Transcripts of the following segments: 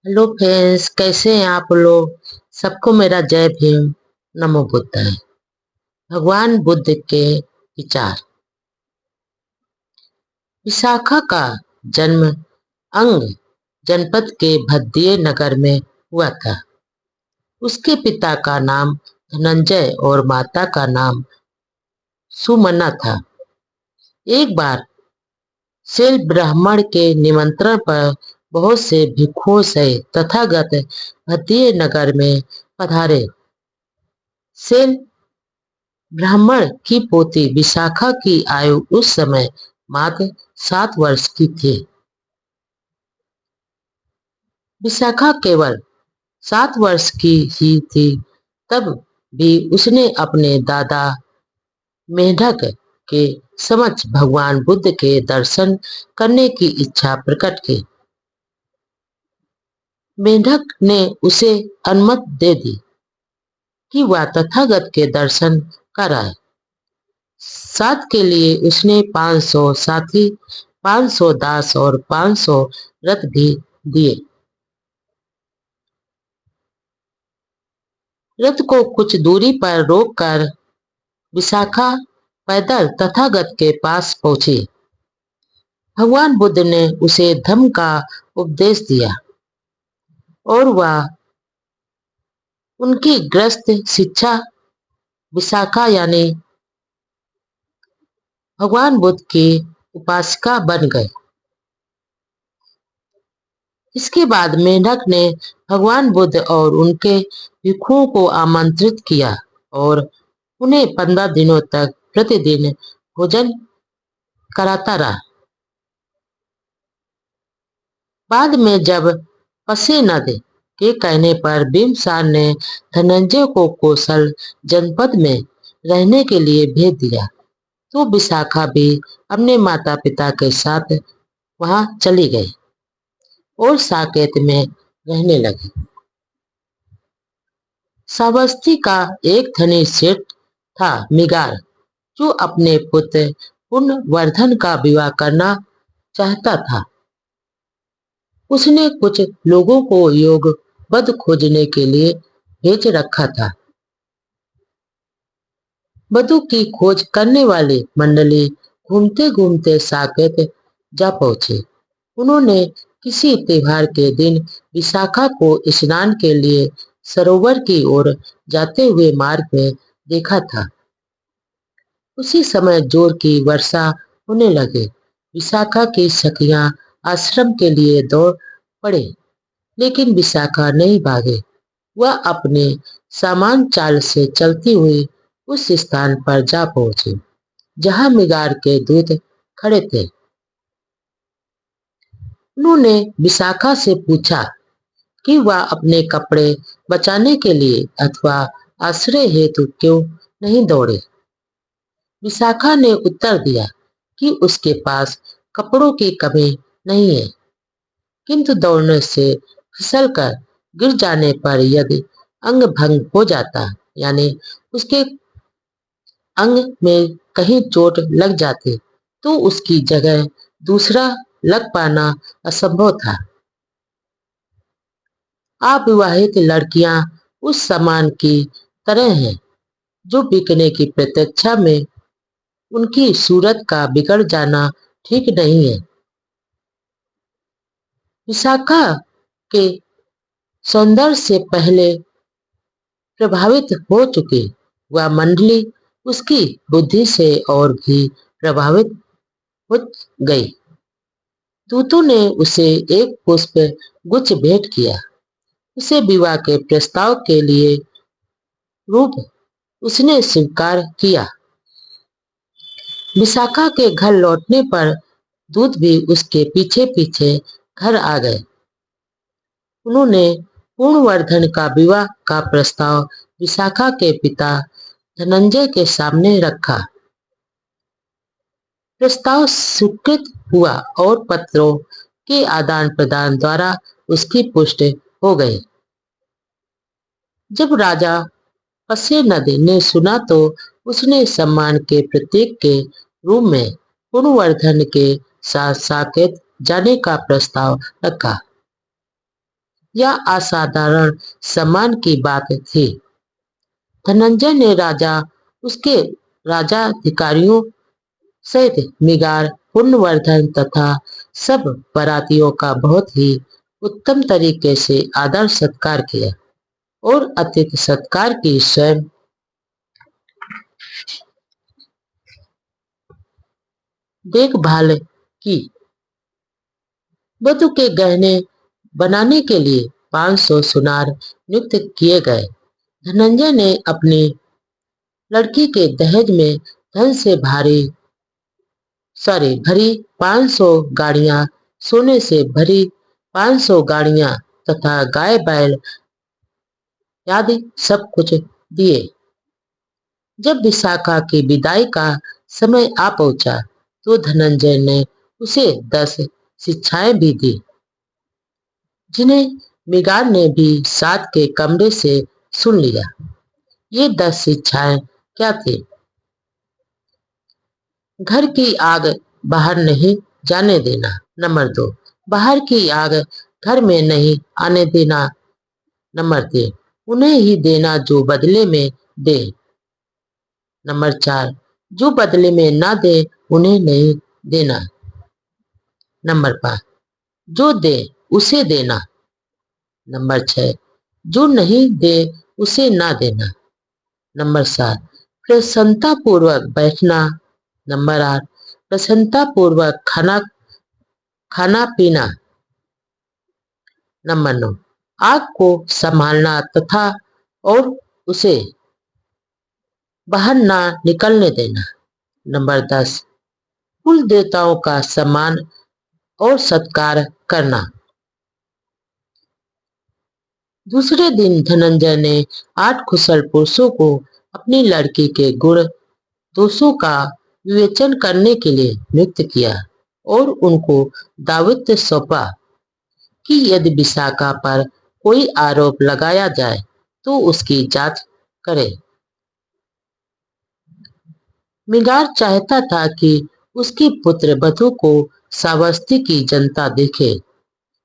Hello friends, कैसे हैं आप लोग। सबको मेरा जय भीम। नमो बुद्धाय। भगवान बुद्ध के विचार। विशाखा का जन्म अंग जनपद के भद्दिये नगर में हुआ था। उसके पिता का नाम धनंजय और माता का नाम सुमना था। एक बार सेल ब्राह्मण के निमंत्रण पर बहुत से भिक्षुओं से तथागत भद्दिये नगर में पधारे। सेल ब्राह्मण की पोती विशाखा की आयु उस समय मात्र 7 वर्ष की थी। विशाखा केवल 7 वर्ष की ही थी, तब भी उसने अपने दादा मेढक के समक्ष भगवान बुद्ध के दर्शन करने की इच्छा प्रकट की। मेढक ने उसे अनुमति दे दी कि वह तथागत के दर्शन कराए। साथ के लिए उसने 500 साथी, 500 दास और 500 रथ भी दिए। रथ को कुछ दूरी पर रोककर विशाखा पैदल तथागत के पास पहुंची। भगवान बुद्ध ने उसे धम्म का उपदेश दिया और वह उनकी ग्रस्त शिक्षा विशाखा यानी भगवान बुद्ध की उपासिका बन गए। इसके बाद मेंढक ने भगवान बुद्ध और उनके भिक्षुओं को आमंत्रित किया और उन्हें 15 दिनों तक प्रतिदिन भोजन कराता रहा। बाद में जब पसे नद के कहने पर बिम्बसार ने धनंजय को कौशल जनपद में रहने के लिए भेज दिया, तो विशाखा भी अपने माता पिता के साथ वहां चली गई और साकेत में रहने लगी। श्रावस्ती का एक धनी सेठ था मिगार, जो अपने पुत्र पुण्यवर्धन का विवाह करना चाहता था। उसने कुछ लोगों को योगबद्ध खोजने के लिए भेज रखा था। वधु की खोज करने वाली मंडली घूमते घूमते साकेत जा पहुंचे। उन्होंने किसी त्योहार के दिन विशाखा को स्नान के लिए सरोवर की ओर जाते हुए मार्ग में देखा था। उसी समय जोर की वर्षा होने लगी। विशाखा की सखियां आश्रम के लिए दौड़ पड़े, लेकिन विशाखा नहीं भागे। वह अपने सामान चाल से चलती हुई उस स्थान पर जा पहुंची जहां मिगार के दूत खड़े थे। उन्होंने विशाखा से पूछा कि वह अपने कपड़े बचाने के लिए अथवा आश्रय हेतु क्यों नहीं दौड़े। विशाखा ने उत्तर दिया कि उसके पास कपड़ों की कमी नहीं है, किंतु दौड़ने से फिसलकर गिर जाने पर यदि अंग भंग हो जाता, यानी उसके अंग में कहीं चोट लग जाती, तो उसकी जगह दूसरा लग पाना असंभव था। अविवाहित लड़कियां उस सामान की तरह हैं जो बिकने की प्रतीक्षा में उनकी सूरत का बिगड़ जाना ठीक नहीं है। विशाखा के सौंदर्य से पहले प्रभावित हो चुकी वह मंडली उसकी बुद्धि से और भी प्रभावित हो गई। दूतों ने उसे एक पुष्प गुच्छ भेंट किया। उसे विवाह के प्रस्ताव के लिए रूप उसने स्वीकार किया। विशाखा के घर लौटने पर दूत भी उसके पीछे पीछे घर आ गए। उन्होंने पूर्णवर्धन का विवाह का प्रस्ताव विशाखा के पिता धनंजय के सामने रखा। प्रस्ताव स्वीकृत हुआ और पत्रों के आदान प्रदान द्वारा उसकी पुष्टि हो गई। जब राजा पसे नदी ने सुना, तो उसने सम्मान के प्रतीक के रूप में पुण्यवर्धन के साथ साकेत जाने का प्रस्ताव रखा। या असाधारण सम्मान की बात थी। धनंजय ने उसके राजाधिकारियों सहित मिगार, पुण्यवर्धन तथा सब बरातियों का बहुत ही उत्तम तरीके से आदर सत्कार किया और अतिथि सत्कार की स्वयं देखभाल की। वधु के गहने बनाने के लिए 500 सुनार नियुक्त किए गए। धनंजय ने अपनी लड़की के दहेज में धन से भरी 500 गाड़ियां, सोने से भरी 500 गाड़ियां तथा गाय बैल आदि सब कुछ दिए। जब विशाखा की विदाई का समय आ पहुंचा तो धनंजय ने उसे 10 शिक्षाएं भी दी, जिन्हें मिगार ने भी साथ के कमरे से सुन लिया। ये 10 शिक्षाएं क्या थी? घर की आग बाहर नहीं जाने देना। नंबर 2, बाहर की आग घर में नहीं आने देना। नंबर 3, उन्हें ही देना जो बदले में दे। नंबर 4, जो बदले में ना दे उन्हें नहीं देना। नंबर 5, जो दे उसे देना। नंबर 6, जो नहीं दे उसे ना देना। नंबर 7, प्रसन्नता पूर्वक बैठना। नंबर 8, प्रसन्नता पूर्वक खाना पीना। नंबर 9, आग को संभालना तथा और उसे बाहर ना निकलने देना। नंबर 10, कुल देवताओं का सम्मान और सत्कार करना। दूसरे दिन धनंजय ने 8 कुशल पुरुषों को अपनी लड़की के गुण दोषों का विवेचन करने के लिए नियुक्त किया और उनको दायित्व सौंपा कि यदि विशाखा पर कोई आरोप लगाया जाए तो उसकी जांच करे। मिगार चाहता था कि उसकी पुत्र वधु को श्रावस्ती की जनता देखे।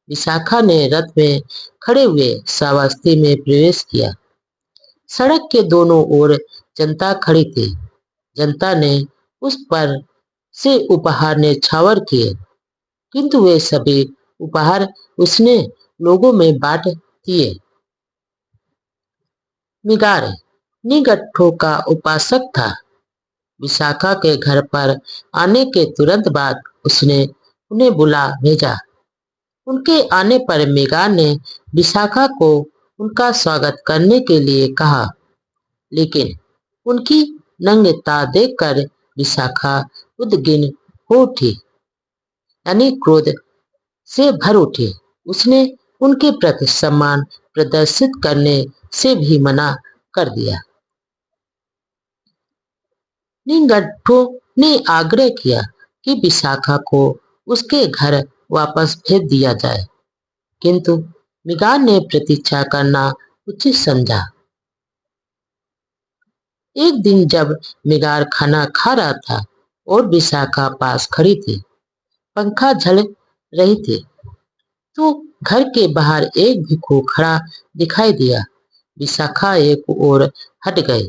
विशाखा ने रथ में खड़े हुए श्रावस्ती में प्रवेश किया। सड़क के दोनों ओर जनता खड़ी थी। जनता ने उस पर से उपहार ने छावर किए, किंतु वे सभी उपहार उसने लोगों में बांट दिए। मिगार निगट्ठों का उपासक था। विशाखा के घर पर आने के तुरंत बाद उसने उन्हें बुला भेजा। उनके आने पर मिगार ने विशाखा को उनका स्वागत करने के लिए कहा, लेकिन उनकी नम्रता देखकर विशाखा उद्विग्न हो उठी, यानी क्रोध से भर उठी। उसने उनके प्रति सम्मान प्रदर्शित करने से भी मना कर दिया। निगट्ठों ने आग्रह किया कि विशाखा को उसके घर वापस भेज दिया जाए, किंतु मिगार ने प्रतीक्षा करना उचित समझा। एक दिन जब मिगार खाना खा रहा था और विशाखा पास खड़ी थी, पंखा झल रही थी, तो घर के बाहर एक भिक्षु खड़ा दिखाई दिया। विशाखा एक ओर हट गई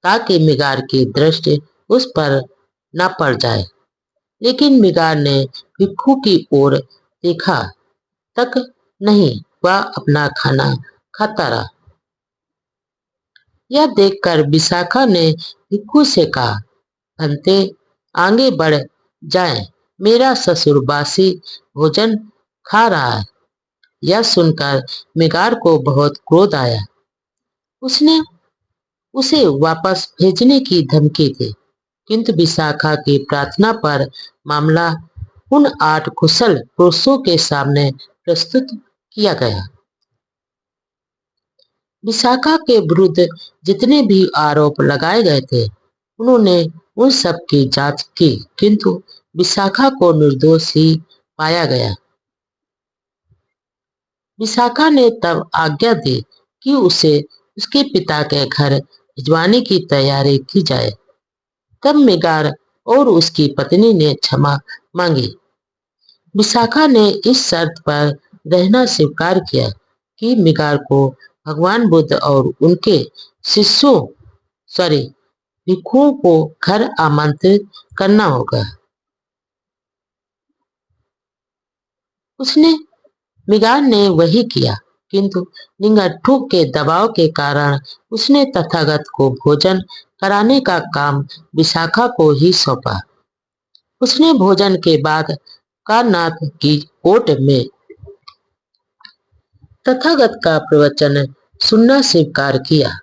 ताकि मिगार की दृष्टि उस पर न पड़ जाए, लेकिन मिगार ने भिक्षु की ओर देखा तक नहीं, वह अपना खाना खाता रहा। यह देखकर विशाखा ने भिक्षु से कहा, भंते आगे बढ़ जाएं, मेरा ससुर बासी भोजन खा रहा है। यह सुनकर मिगार को बहुत क्रोध आया। उसने उसे वापस भेजने की धमकी दी, किंतु विशाखा की प्रार्थना पर मामला उन 8 कुशल पुरुषों के सामने प्रस्तुत किया गया। विशाखा के विरुद्ध जितने भी आरोप लगाए गए थे, उन्होंने उन सब की जांच की, किंतु विशाखा को निर्दोष ही पाया गया। विशाखा ने तब आज्ञा दी कि उसे उसके पिता के घर भिजवाने की तैयारी की जाए। तब मिगार और उसकी पत्नी ने क्षमा मांगी। विशाखा ने इस शर्त पर रहना स्वीकार किया कि मिगार को भगवान बुद्ध और उनके शिष्यों सॉरी भिक्षुओं को घर आमंत्रित करना होगा। उसने मिगार ने वही किया, किंतु निंगथु के दबाव के कारण उसने तथागत को भोजन कराने का काम विशाखा को ही सौंपा। उसने भोजन के बाद कारनाथ की कोर्ट में तथागत का प्रवचन सुनना स्वीकार किया।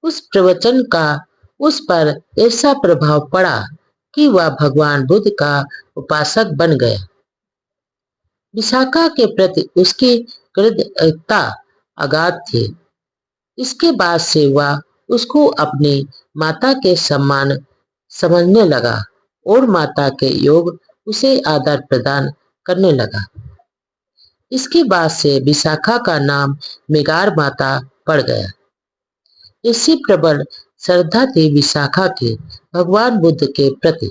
उस प्रवचन का उस पर ऐसा प्रभाव पड़ा कि वह भगवान बुद्ध का उपासक बन गया। विशाखा के प्रति उसकी कृतज्ञता अगाध थी। इसके बाद से वह उसको अपनी माता के समान समझने लगा और माता के योग उसे आदर प्रदान करने लगा। इसके बाद से विशाखा का नाम मिगार माता पड़ गया। ऐसी प्रबल श्रद्धा थी विशाखा की भगवान बुद्ध के प्रति